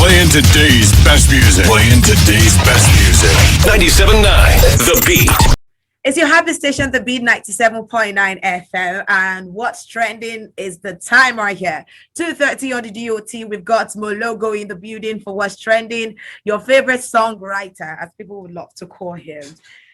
Playing today's best music. Playing today's best music. 97.9 The Beat. It's your happy station, The Beat 97.9 FM. And what's trending is the time right here. 2:30 on the DOT. We've got Moelogo in the building for what's trending. Your favorite songwriter, as people would love to call him.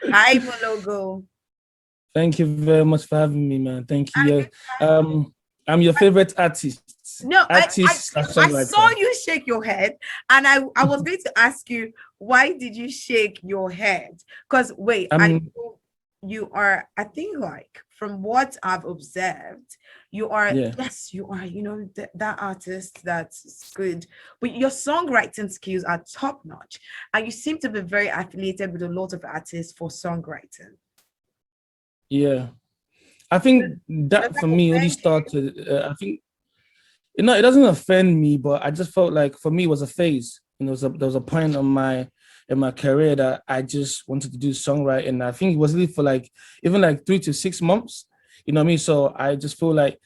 Hi, Moelogo. Thank you very much for having me, man. Thank you. I'm your favorite artist. No, I songwriter. saw you shake your head, and I was going to ask you, why did you shake your head? Because wait, you are, I think, like, from what I've observed, you are, yes, you are, that artist that's good, but your songwriting skills are top notch, and you seem to be very affiliated with a lot of artists for songwriting. Yeah, I think that for me only started, I think, it doesn't offend me, but I just felt like for me it was a phase. There was a point in my career that I just wanted to do songwriting. I think it was really for even 3 to 6 months, you know what I mean? So I just feel like,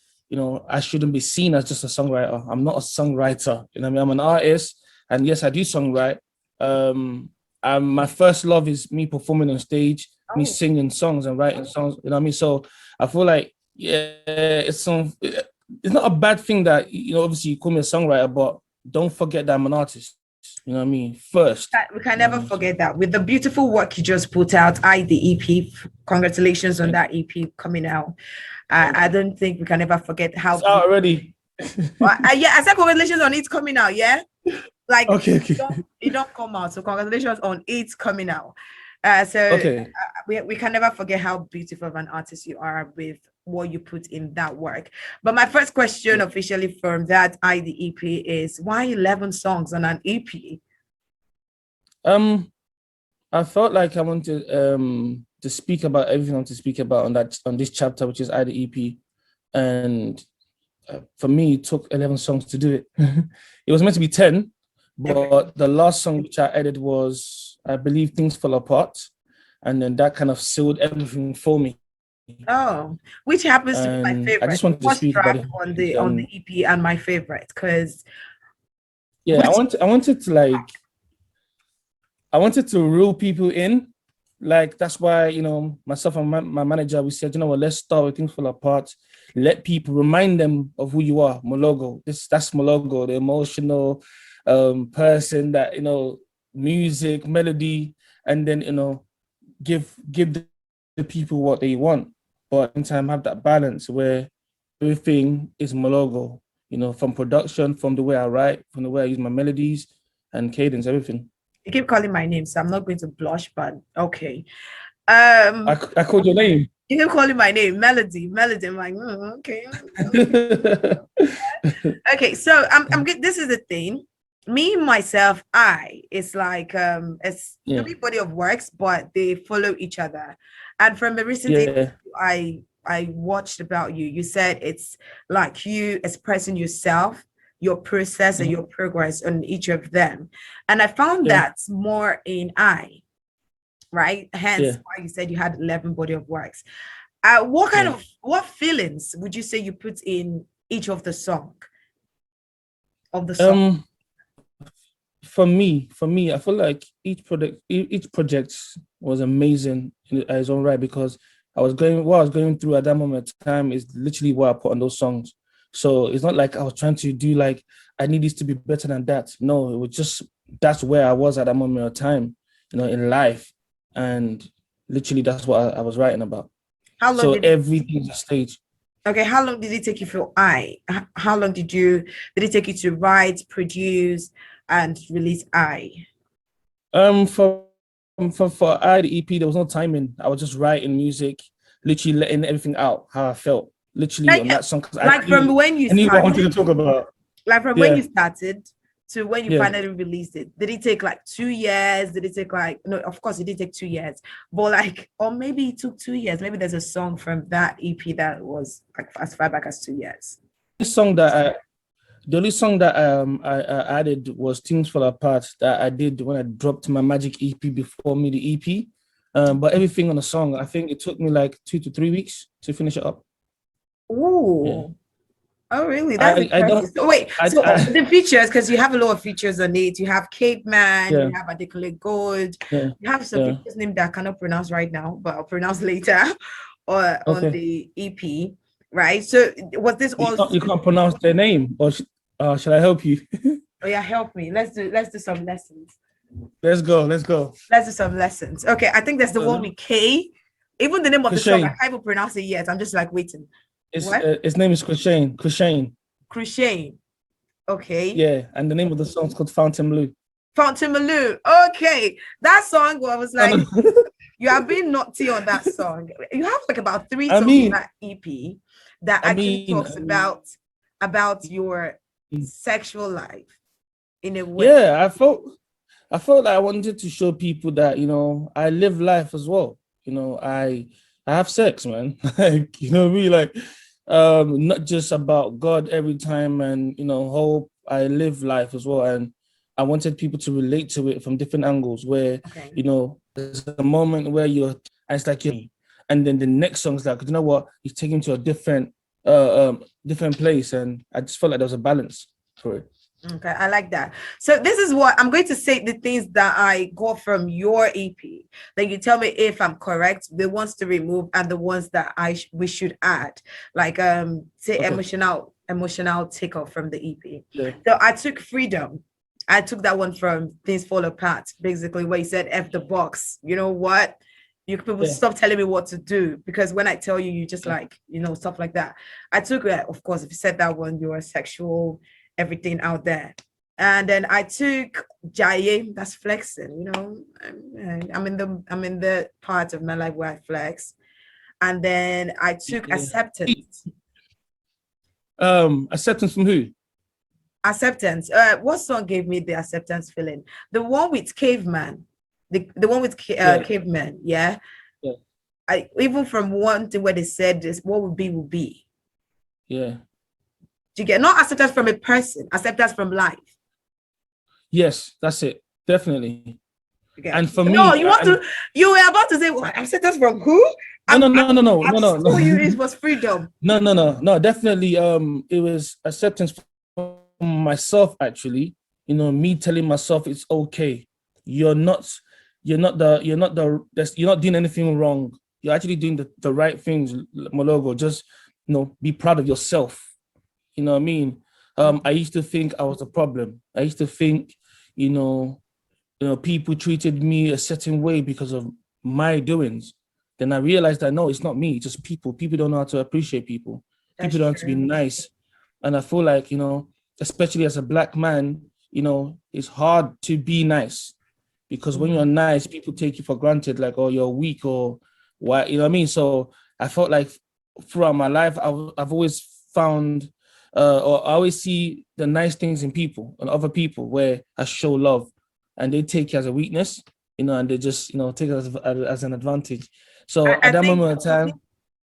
I shouldn't be seen as just a songwriter. I'm not a songwriter, you know what I mean? I'm an artist, and yes, I do songwrite. My first love is me performing on stage, me singing songs and writing songs, you know what I mean? So I feel like, it's not a bad thing that, obviously you call me a songwriter, but don't forget that I'm an artist. You know what I mean? First. We can never forget that. With the beautiful work you just put out, ITheEP, congratulations on that EP coming out. I don't think we can ever forget how... It's out already. Yeah, I said congratulations on it coming out, yeah? Like, okay. It don't come out, so congratulations on it coming out. We can never forget how beautiful of an artist you are with what you put in that work. But my first question officially from that ITheEP is, why 11 songs on an EP? I felt like I wanted to speak about everything I want to speak about on this chapter, which is ITheEP. And for me, it took 11 songs to do it. It was meant to be 10, but the last song which I added was, I believe, Things Fall Apart. And then that kind of sealed everything for me. Oh, which happens to be my favorite. I just wanted to speak about it on the EP and my favorite, because I wanted to reel people in. Like, that's why, myself and my manager, we said, let's start with Things Fall Apart. Let people, remind them of who you are, Moelogo. That's Moelogo, the emotional person that, music, melody, and then, give the people what they want, but at the same time have that balance where everything is Moelogo, from production, from the way I write, from the way I use my melodies and cadence, everything. You keep calling my name, so I'm not going to blush, but okay. I called your name. You keep calling my name, Melody. I'm like, okay. Okay, so I'm good. This is the thing. Me, myself, it's like it's three body of works, but they follow each other. And from a recent interview I watched about you, you said it's like you expressing yourself, your process and your progress on each of them. And I found that's more in right? Hence why you said you had 11 body of works. What feelings would you say you put in each of the song? For me, I feel like each project was amazing in its own right, because what I was going through at that moment of time is literally what I put on those songs. So it's not like I was trying to do like, I need this to be better than that. No, it was just, that's where I was at that moment of time, in life. And literally that's what I was writing about. How long everything's a stage. Okay, how long did it take you for How long did it take you to write, produce, and release For ITheEP, there was no timing. I was just writing music, literally letting everything out, how I felt, literally on that song. From when you started, what I wanted to talk about. Like from when you started to when you finally released it, did it take like 2 years? Did it take no, of course it did take 2 years, but or maybe it took 2 years. Maybe there's a song from that EP that was like as far back as 2 years. The only song that I added was Things Fall Apart, that I did when I dropped my Magic EP before me, the EP. But everything on the song, I think it took me like 2 to 3 weeks to finish it up. Ooh. Oh, really? That's I interesting. don't. So wait, so I the features, because you have a lot of features on it. You have Caveman, yeah, you have Adekunle Gold, yeah, you have some yeah. people's name that I cannot pronounce right now, but I'll pronounce later, or on Okay. the EP, right? So was this all? You can't pronounce their name, or should I help you? Oh yeah, help me. Let's do some lessons. Let's go. Let's go. Let's do some lessons. Okay, I think that's the one with K. Even the name of the song, I Kushane. can't even pronounce it yet. I'm just like waiting. What? His name is Kushane. Kushane. Crochet. Okay. Yeah, and the name of the song is called Fountain Blue. Fountain Malou. Okay. That song, I was No, like, no. you have been naughty on that song. You have like about three I songs in mean, that EP that I actually mean, talks about your sexual life in a way. yeah, I felt like I wanted to show people that, I live life as well. I have sex, man. Like, me like not just about God every time, and hope. I live life as well. And I wanted people to relate to it from different angles where, Okay. there's a moment where and it's like and then the next song's like, you know what, he's taking to a different place. And I just felt like there was a balance for it. Okay, I like that. So this is what I'm going to say, the things that I got from your EP. Then you tell me if I'm correct, the ones to remove and the ones that we should add. Like say Okay. emotional takeoff from the EP. Yeah. So I took Freedom. I took that one from Things Fall Apart, basically, where you said F the box. You know what? You people stop telling me what to do, because when I tell you, you just like, stuff like that. I took that, of course, if you said that one, you're sexual, everything out there. And then I took Jaye, that's flexing, I'm in the part of my life where I flex. And then I took Acceptance. Acceptance from who? Acceptance. What song gave me the acceptance feeling? The one with Caveman. The one with Caveman, yeah. Yeah. I even from one to where they said this, what will be. Yeah. You get not acceptance from a person, acceptance from life. Yes, that's it. Definitely. Okay. And for me, you were about to say, what, acceptance from who? No. Told you it was freedom. No, definitely. It was acceptance from myself, actually. Me telling myself it's okay. You're not doing anything wrong. You're actually doing the right things, Moelogo. Just, be proud of yourself. You know what I mean? I used to think I was a problem. I used to think, people treated me a certain way because of my doings. Then I realized that no, it's not me, it's just people. People don't know how to appreciate people. People don't know how to be nice. And I feel like, especially as a Black man, it's hard to be nice, because when you're nice, people take you for granted, like, oh, you're weak or what, you know what I mean? So I felt like throughout my life, I've always found, or I always see the nice things in people and other people where I show love, and they take it as a weakness, and they just, take it as an advantage. So at that moment of time,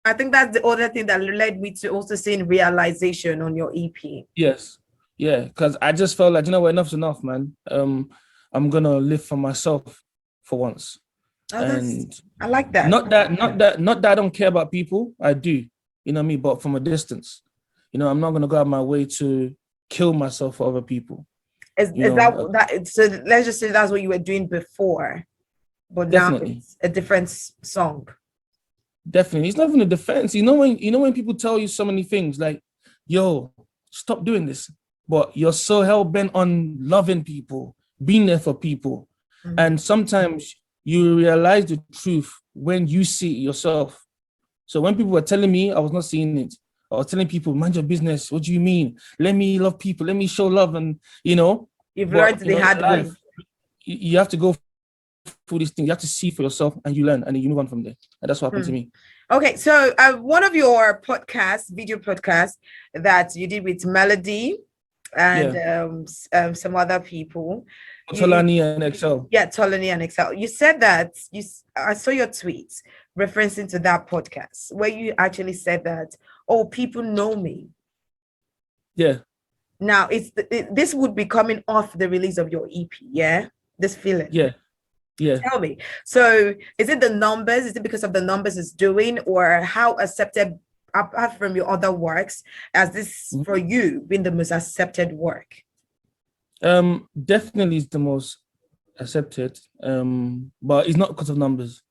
I think that's the other thing that led me to also seeing Realization on your EP. Yes. Yeah, because I just felt like, enough's enough, man. I'm gonna live for myself for once. And I like that. Not that I don't care about people. I do, you know what I mean? But from a distance. I'm not gonna go out my way to kill myself for other people. Is that so let's just say that's what you were doing before, but definitely. Now it's a different song. Definitely. It's not even a defense. When people tell you so many things like, yo, stop doing this, but you're so hell-bent on loving people, being there for people. And sometimes you realize the truth when you see it yourself. So when people were telling me, I was not seeing it. I was telling people, mind your business. What do you mean? Let me love people. Let me show love. And, you've learned the hard way. You have to go through these things. You have to see for yourself, and you learn, and then you move on from there. And that's what happened to me. Okay, so one of your video podcasts that you did with Melody and some other people. Tolani and Excel. Yeah, Tolani and Excel. You said that I saw your tweets referencing to that podcast where you actually said that, oh, people know me. Yeah. Now this would be coming off the release of your EP, yeah? This feeling. Yeah. Tell me. So is it the numbers? Is it because of the numbers it's doing, or how accepted apart from your other works, has this for you been the most accepted work? Definitely is the most accepted. But it's not because of numbers.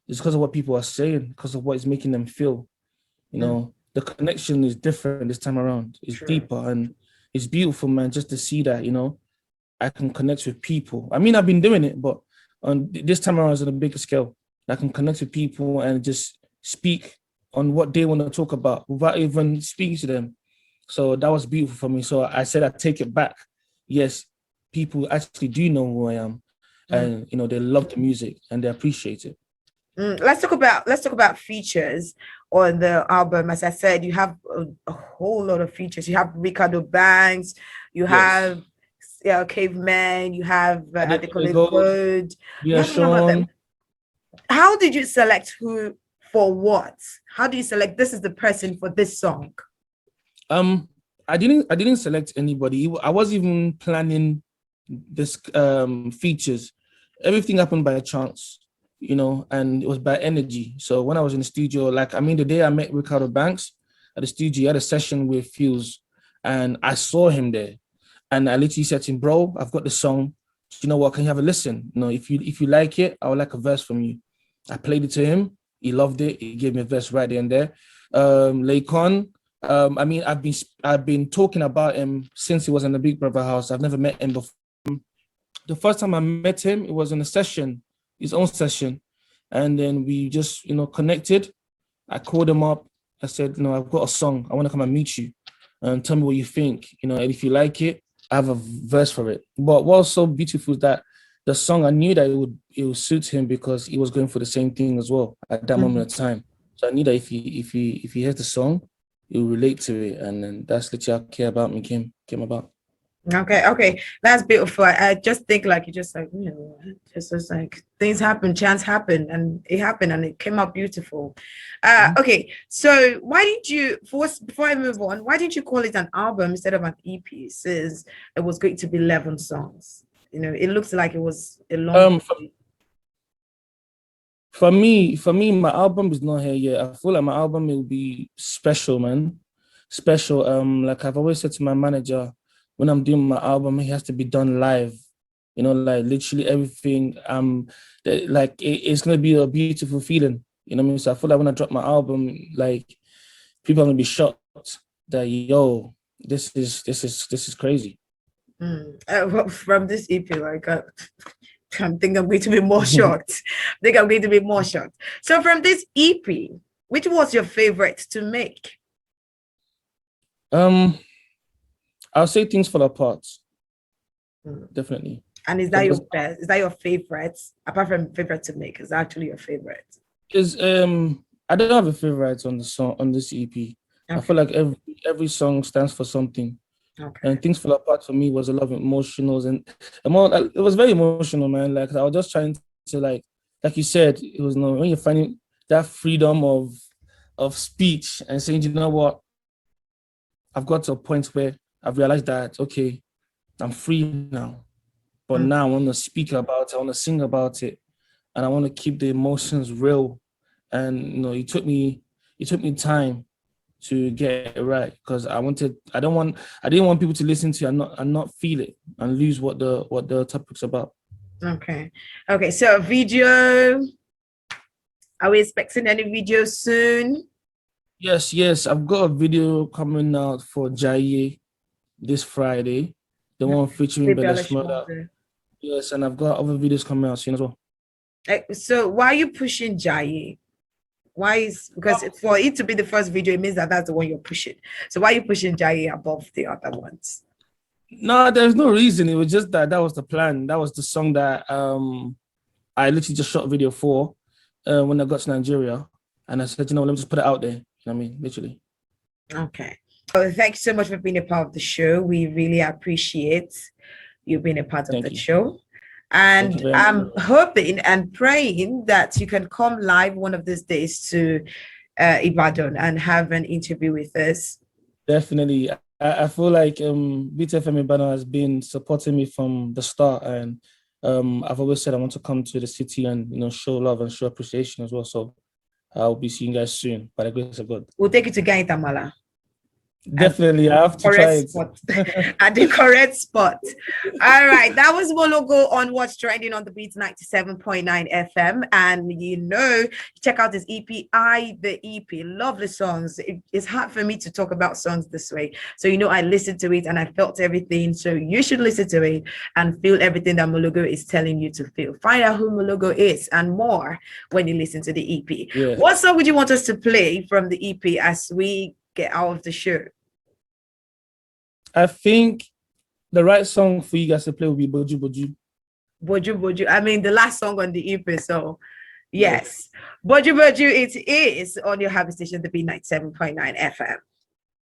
It's because of what people are saying, because of what it's making them feel. You know, the connection is different this time around. It's deeper and it's beautiful, man, just to see that, you know, I can connect with people. I mean, I've been doing it, but on this time around it's on a bigger scale. I can connect with people and just speak on what they want to talk about without even speaking to them. So that was beautiful for me. So I said, I take it back. Yes, people actually do know who I am, and you know they love the music and they appreciate it. Let's talk about features on the album. As I said, you have a whole lot of features. You have Ricardo Banks, you have Caveman, you have they call it Gold. Yeah, you have a number of them. How did you select who for what? How do you select this is the person for this song? I didn't select anybody. I wasn't even planning this features. Everything happened by chance, you know, and it was by energy. So when I was in the studio, like, I mean, the day I met Ricardo Banks at the studio, I had a session with Fuse and I saw him there. And I literally said to him, bro, I've got the song. You know what? Can you have a listen? You know, if you like it, I would like a verse from you. I played it to him. He loved it. He gave me a verse right there and there. Laycon, I mean, I've been talking about him since he was in the Big Brother house. I've never met him before. The first time I met him, it was in a session, his own session. And then we just, you know, connected. I called him up. I said, you know, I've got a song. I want to come and meet you and tell me what you think. You know, and if you like it, I have a verse for it. But what's so beautiful is that the song, I knew that it would suit him because he was going for the same thing as well at that moment of time. So I knew that if he hears the song, he will relate to it. And then that's literally how Care About Me came about. Okay, that's beautiful. I just think like you just like, you know, just like things happen, chance happened, and it happened and it came out beautiful. Okay, so why did you before I move on, why didn't you call it an album instead of an EP, since it was going to be 11 songs? You know, it looks like it was a long for me, my album is not here yet. I feel like my album will be special, man. Special. Like I've always said to my manager, when I'm doing my album, it has to be done live. You know, like literally everything. Like it's gonna be a beautiful feeling. You know what I mean? So I feel like when I drop my album, like people are gonna be shocked that yo, this is crazy. From this EP, like I think I'm going to be more shocked. I think I'm going to be more shocked. So from this EP, which was your favorite to make? I'll say Things Fall Apart. Definitely. And is that your best? Is that your favorite? Apart from favorite to make, is that actually your favorite? Is I don't have a favorite on the song on this EP. Okay. I feel like every song stands for something. Okay. And Things Fall Apart for me was a lot of emotionals and more. It was very emotional, man. Like I was just trying to like you said, it was when you're finding that freedom of speech and saying, you know what, I've got to a point where I've realized that, okay, I'm free now. But now I want to speak about it, I want to sing about it, and I want to keep the emotions real. And you know, it took me time to get it right because I didn't want people to listen to it and not feel it and lose what the topic's about. Okay. So video. Are we expecting any video soon? Yes. I've got a video coming out for Jaye this Friday. The one featuring Bella Shmurda. Yes, and I've got other videos coming out soon as well. So why are you pushing Jaye? Because for it to be the first video, it means that's the one you're pushing. So why are you pushing Jaye above the other ones? No, there's no reason. It was just that was the plan. That was the song that I literally just shot a video for when I got to Nigeria. And I said, you know, let me just put it out there. You know what I mean? Literally. Okay. Well, thanks so much for being a part of the show. We really appreciate you being a part of the show. And I'm hoping and praying that you can come live one of these days to Ibadan and have an interview with us. Definitely. I feel like ITheEP Ibadan has been supporting me from the start. And I've always said I want to come to the city and, you know, show love and show appreciation as well. So I'll be seeing you guys soon by the grace of God. We'll take you to Gain Tamala. Definitely, I have to try it. Spot. At the correct spot. All right, that was Moelogo on What's Trending on the Beats 97.9 FM. And check out his EP, ITheEP. Lovely songs. It's hard for me to talk about songs this way. So I listened to it and I felt everything. So you should listen to it and feel everything that Moelogo is telling you to feel. Find out who Moelogo is and more when you listen to the EP. Yeah. What song would you want us to play from the EP as we get out of the show? I think the right song for you guys to play will be Boju Boju. Boju Boju. I mean, the last song on the EP. So, yes. Boju Boju, it is on your habit station, the B97.9 FM.